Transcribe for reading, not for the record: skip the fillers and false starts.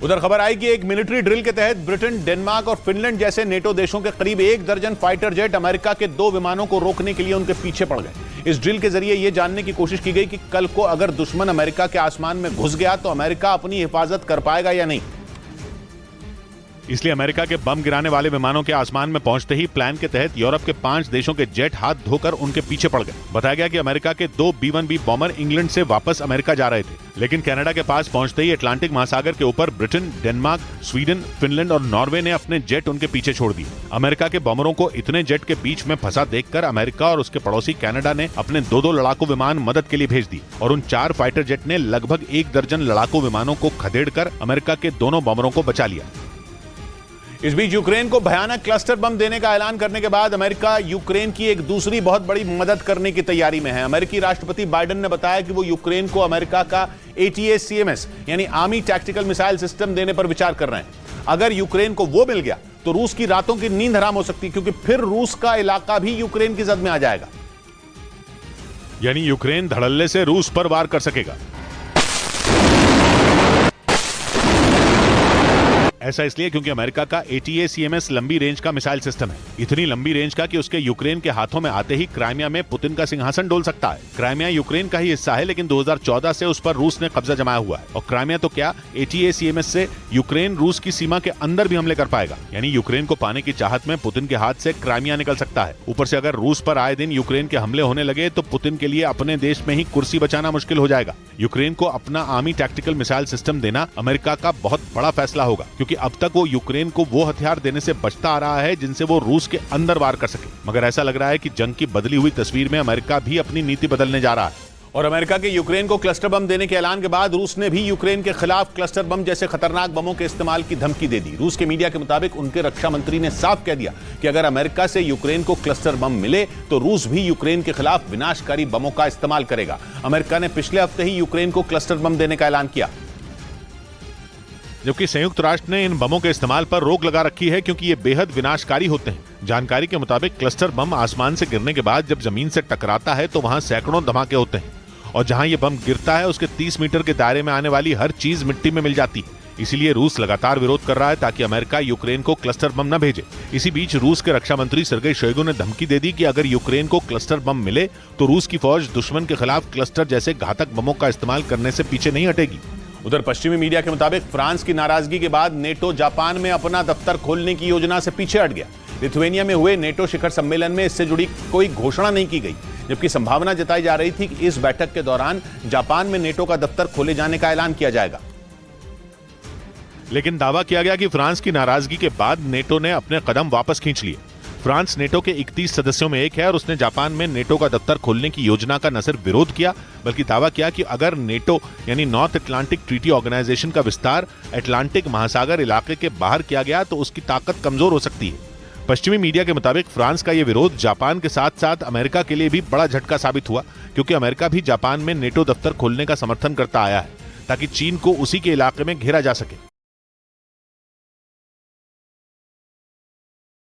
उधर खबर आई कि एक मिलिट्री ड्रिल के तहत ब्रिटेन, डेनमार्क और फिनलैंड जैसे नेटो देशों के करीब 1 दर्जन फाइटर जेट अमेरिका के 2 विमानों को रोकने के लिए उनके पीछे पड़ गए। इस ड्रिल के जरिए यह जानने की कोशिश की गई कि कल को अगर दुश्मन अमेरिका के आसमान में घुस गया तो अमेरिका अपनी हिफाजत कर पाएगा या नहीं। इसलिए अमेरिका के बम गिराने वाले विमानों के आसमान में पहुंचते ही प्लान के तहत यूरोप के 5 देशों के जेट हाथ धोकर उनके पीछे पड़ गए। बताया गया कि अमेरिका के 2 B-1B बॉम्बर इंग्लैंड से वापस अमेरिका जा रहे थे, लेकिन कनाडा के पास पहुंचते ही अटलांटिक महासागर के ऊपर ब्रिटेन, डेनमार्क, स्वीडन, फिनलैंड और नॉर्वे ने अपने जेट उनके पीछे छोड़ दिए। अमेरिका के बॉम्बरों को इतने जेट के बीच में फंसा देखकर अमेरिका और उसके पड़ोसी कनाडा ने अपने 2 लड़ाकू विमान मदद के लिए भेज दिए और उन 4 फाइटर जेट ने लगभग 1 दर्जन लड़ाकू विमानों को खदेड़कर अमेरिका के दोनों बॉम्बरों को बचा लिया। इस बीच यूक्रेन को भयानक क्लस्टर बम देने का ऐलान करने के बाद अमेरिका यूक्रेन की एक दूसरी बहुत बड़ी मदद करने की तैयारी में है। अमेरिकी राष्ट्रपति बाइडेन ने बताया कि वो यूक्रेन को अमेरिका का ATACMS यानी आर्मी टैक्टिकल मिसाइल सिस्टम देने पर विचार कर रहे हैं। अगर यूक्रेन को वो मिल गया तो रूस की रातों की नींद हराम हो सकती है, क्योंकि फिर रूस का इलाका भी यूक्रेन की जद में आ जाएगा। यानी यूक्रेन धड़ल्ले से रूस पर वार कर सकेगा। ऐसा इसलिए क्योंकि अमेरिका का ATACMS लंबी रेंज का मिसाइल सिस्टम है, इतनी लंबी रेंज का कि उसके यूक्रेन के हाथों में आते ही क्राइमिया में पुतिन का सिंहासन डोल सकता है। क्राइमिया यूक्रेन का ही हिस्सा है, लेकिन 2014 से उस पर रूस ने कब्जा जमाया हुआ है। और क्राइमिया तो क्या, ATACMS से यूक्रेन रूस की सीमा के अंदर भी हमले कर पाएगा। यानी यूक्रेन को पाने की चाहत में पुतिन के हाथ से क्राइमिया निकल सकता है। ऊपर से अगर रूस पर आए दिन यूक्रेन के हमले होने लगे तो पुतिन के लिए अपने देश में ही कुर्सी बचाना मुश्किल हो जाएगा। यूक्रेन को अपना आर्मी टैक्टिकल मिसाइल सिस्टम देना अमेरिका का बहुत बड़ा फैसला होगा, क्योंकि अब तक वो यूक्रेन को वो हथियार देने से बचता आ रहा है जिनसे वो रूस के अंदर वार कर सके। मगर ऐसा लग रहा है कि जंग की बदली हुई तस्वीर में अमेरिका भी अपनी नीति बदलने जा रहा है। और अमेरिका के यूक्रेन को क्लस्टर बम देने के ऐलान के बाद रूस ने भी यूक्रेन के खिलाफ क्लस्टर बम जैसे खतरनाक बमों के इस्तेमाल की धमकी दे दी। रूस के मीडिया के मुताबिक उनके रक्षा मंत्री ने साफ कह दिया कि अगर अमेरिका से यूक्रेन को क्लस्टर बम मिले तो रूस भी यूक्रेन के खिलाफ विनाशकारी बमों का इस्तेमाल करेगा। अमेरिका ने पिछले हफ्ते ही यूक्रेन को क्लस्टर बम देने का ऐलान किया, जबकि संयुक्त राष्ट्र ने इन बमों के इस्तेमाल पर रोक लगा रखी है, क्योंकि ये बेहद विनाशकारी होते हैं। जानकारी के मुताबिक क्लस्टर बम आसमान से गिरने के बाद जब जमीन से टकराता है तो वहां सैकड़ों धमाके होते हैं, और जहां ये बम गिरता है उसके 30 मीटर के दायरे में आने वाली हर चीज मिट्टी में मिल जाती है। इसीलिए रूस लगातार विरोध कर रहा है ताकि अमेरिका यूक्रेन को क्लस्टर बम न भेजे। इसी बीच रूस के रक्षा मंत्री सर्गेई शोइगु ने धमकी दे दी कि अगर यूक्रेन को क्लस्टर बम मिले तो रूस की फौज दुश्मन के खिलाफ क्लस्टर जैसे घातक बमों का इस्तेमाल करने से पीछे नहीं हटेगी। उधर पश्चिमी मीडिया के मुताबिक फ्रांस की नाराजगी के बाद नेटो जापान में अपना दफ्तर खोलने की योजना से पीछे हट गया। लिथुआनिया में हुए नेटो शिखर सम्मेलन में इससे जुड़ी कोई घोषणा नहीं की गई, जबकि संभावना जताई जा रही थी कि इस बैठक के दौरान जापान में नेटो का दफ्तर खोले जाने का ऐलान किया जाएगा। लेकिन दावा किया गया कि फ्रांस की नाराजगी के बाद नेटो ने अपने कदम वापस खींच लिए। फ्रांस नेटो के 31 सदस्यों में एक है और उसने जापान में नेटो का दफ्तर खोलने की योजना का न सिर्फ विरोध किया, बल्कि दावा किया कि अगर नेटो यानी नॉर्थ अटलांटिक ट्रीटी ऑर्गेनाइजेशन का विस्तार अटलांटिक महासागर इलाके के बाहर किया गया तो उसकी ताकत कमजोर हो सकती है। पश्चिमी मीडिया के मुताबिक फ्रांस का यह विरोध जापान के साथ साथ अमेरिका के लिए भी बड़ा झटका साबित हुआ, क्योंकि अमेरिका भी जापान में नेटो दफ्तर खोलने का समर्थन करता आया है ताकि चीन को उसी के इलाके में घेरा जा सके।